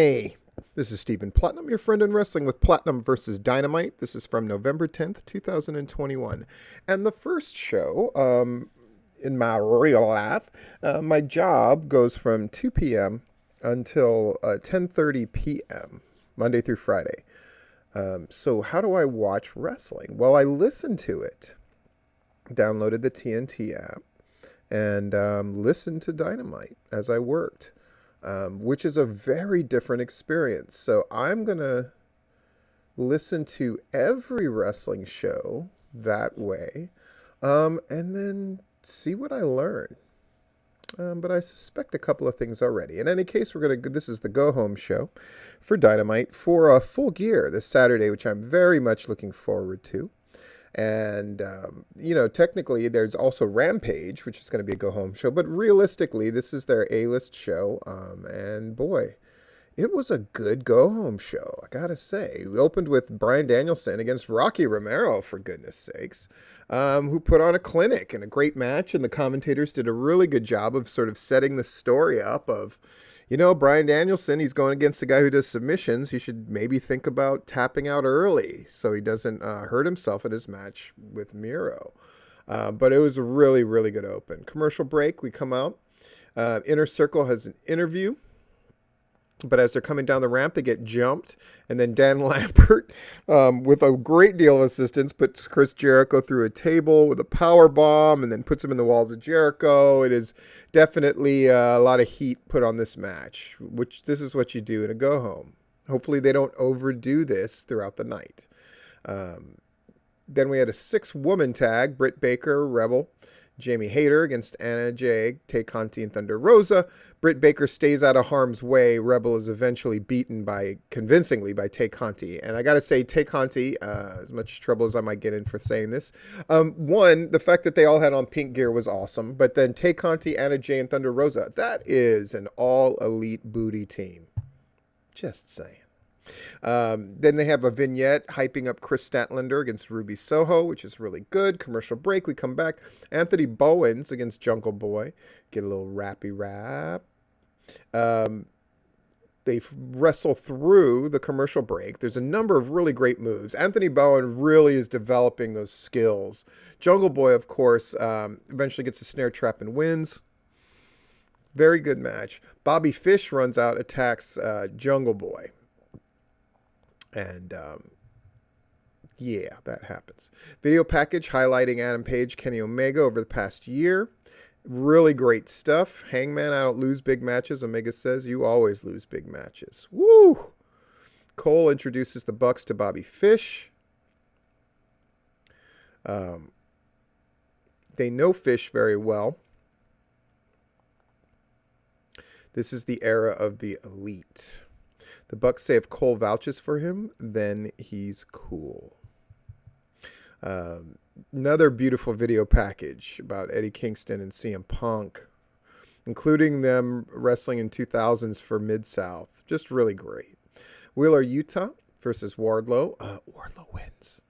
Hey, this is Stephen Platinum, your friend in wrestling with Platinum versus Dynamite. This is from November 10th, 2021. And the first show, in my real life, my job goes from 2 p.m. until 10:30 p.m., Monday through Friday. So how do I watch wrestling? Well, I listen to it, downloaded the TNT app, and listened to Dynamite as I worked. Which is a very different experience. So I'm going to listen to every wrestling show that way, and then see what I learn. But I suspect a couple of things already. In any case, this is the go home show for Dynamite for Full Gear this Saturday, which I'm very much looking forward to. And, technically there's also Rampage, which is going to be a go-home show. But realistically, this is their A-list show. And boy, it was a good go-home show, I got to say. We opened with Bryan Danielson against Rocky Romero, for goodness sakes, who put on a clinic and a great match. And the commentators did a really good job of sort of setting the story up of, Bryan Danielson, he's going against a guy who does submissions. He should maybe think about tapping out early so he doesn't hurt himself in his match with Miro. But it was a really, really good open. Commercial break, we come out. Inner Circle has an interview. But as they're coming down the ramp, they get jumped. And then Dan Lambert, with a great deal of assistance, puts Chris Jericho through a table with a power bomb and then puts him in the walls of Jericho. It is definitely a lot of heat put on this match, which this is what you do in a go-home. Hopefully they don't overdo this throughout the night. Then we had a 6-woman tag, Britt Baker, Rebel, Jamie Hayter against Anna Jay, Tay Conti, and Thunder Rosa. Britt Baker stays out of harm's way. Rebel is eventually beaten convincingly by Tay Conti. And I got to say, Tay Conti, as much trouble as I might get in for saying this, one, the fact that they all had on pink gear was awesome. But then Tay Conti, Anna Jay, and Thunder Rosa, that is an all-elite booty team. Just saying. Then they have a vignette hyping up Chris Statlander against Ruby Soho, which is really good. Commercial break. We come back. Anthony Bowens against Jungle Boy. Get a little rappy rap. They wrestle through the commercial break. There's a number of really great moves. Anthony Bowen really is developing those skills. Jungle Boy, of course, eventually gets a snare trap and wins. Very good match. Bobby Fish runs out, attacks Jungle Boy. And, that happens. Video package highlighting Adam Page, Kenny Omega over the past year. Really great stuff. Hangman, I don't lose big matches. Omega says, you always lose big matches. Woo! Cole introduces the Bucks to Bobby Fish. They know Fish very well. This is the era of the Elite. The Bucks say if Cole vouches for him, then he's cool. Another beautiful video package about Eddie Kingston and CM Punk, including them wrestling in 2000s for Mid-South. Just really great. Wheeler Yuta versus Wardlow. Wardlow wins.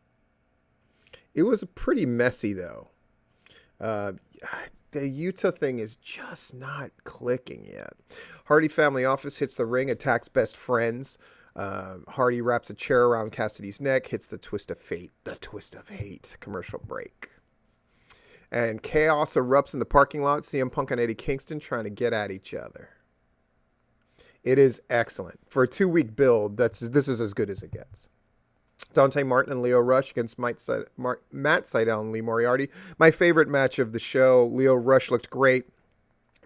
It was pretty messy, though. The Utah thing is just not clicking yet. Hardy Family Office hits the ring, attacks Best Friends. Hardy wraps a chair around Cassidy's neck, hits the twist of fate. The twist of hate. Commercial break. And chaos erupts in the parking lot. CM Punk and Eddie Kingston trying to get at each other. It is excellent. For a 2-week build, this is as good as it gets. Dante Martin and Leo Rush against Matt Sydal and Lee Moriarty. My favorite match of the show. Leo Rush looked great.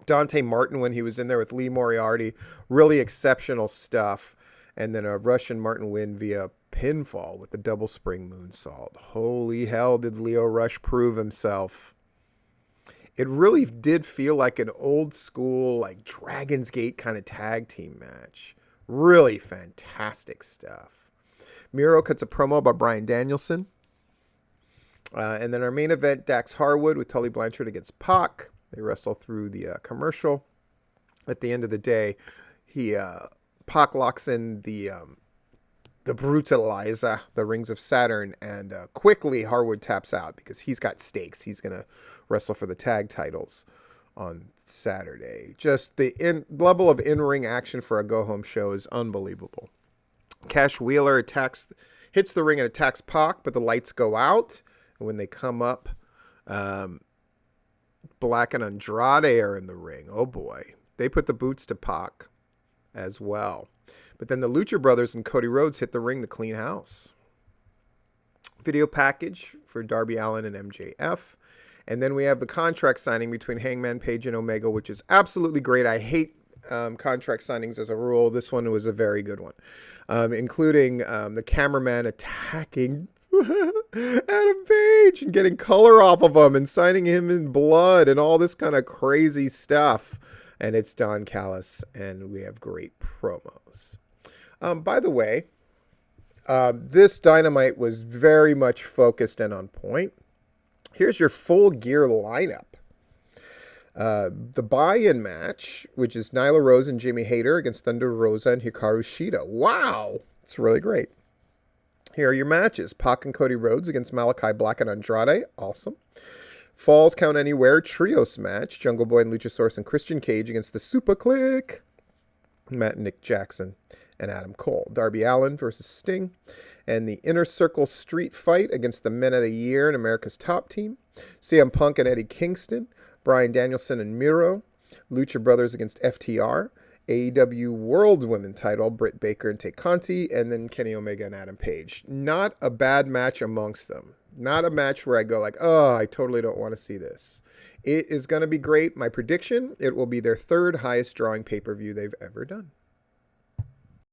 Dante Martin, when he was in there with Lee Moriarty, really exceptional stuff. And then Rush and Martin win via pinfall with the double spring moonsault. Holy hell, did Leo Rush prove himself. It really did feel like an old school, like Dragon's Gate kind of tag team match. Really fantastic stuff. Miro cuts a promo about Bryan Danielson. And then our main event, Dax Harwood with Tully Blanchard against Pac. They wrestle through the commercial. At the end of the day, Pac locks in the Brutalizer, the Rings of Saturn, and quickly Harwood taps out because he's got stakes. He's going to wrestle for the tag titles. on Saturday. Just the level of in-ring action for a go-home show is unbelievable. Cash Wheeler hits the ring and attacks Pac, but the lights go out. And when they come up, Black and Andrade are in the ring. Oh boy. They put the boots to Pac as well. But then the Lucha Brothers and Cody Rhodes hit the ring to clean house. Video package for Darby Allin and MJF. And then we have the contract signing between Hangman Page and Omega, which is absolutely great. I hate contract signings as a rule. This one was a very good one, including the cameraman attacking Adam Page and getting color off of him and signing him in blood and all this kind of crazy stuff. And it's Don Callis, and we have great promos. By the way, this Dynamite was very much focused and on point. Here's your Full Gear lineup. The buy-in match, which is Nyla Rose and Jamie Hayter against Thunder Rosa and Hikaru Shida. Wow! It's really great. Here are your matches. Pac and Cody Rhodes against Malachi Black and Andrade. Awesome. Falls Count Anywhere Trios match. Jungle Boy and Luchasaurus and Christian Cage against the Super Click. Matt and Nick Jackson and Adam Cole. Darby Allin versus Sting. And the Inner Circle Street Fight against the Men of the Year and America's Top Team. CM Punk and Eddie Kingston. Bryan Danielson and Miro. Lucha Brothers against FTR. AEW World Women title, Britt Baker and Tay Conti. And then Kenny Omega and Adam Page. Not a bad match amongst them. Not a match where I go like, oh, I totally don't want to see this. It is going to be great. My prediction, it will be their third highest drawing pay-per-view they've ever done.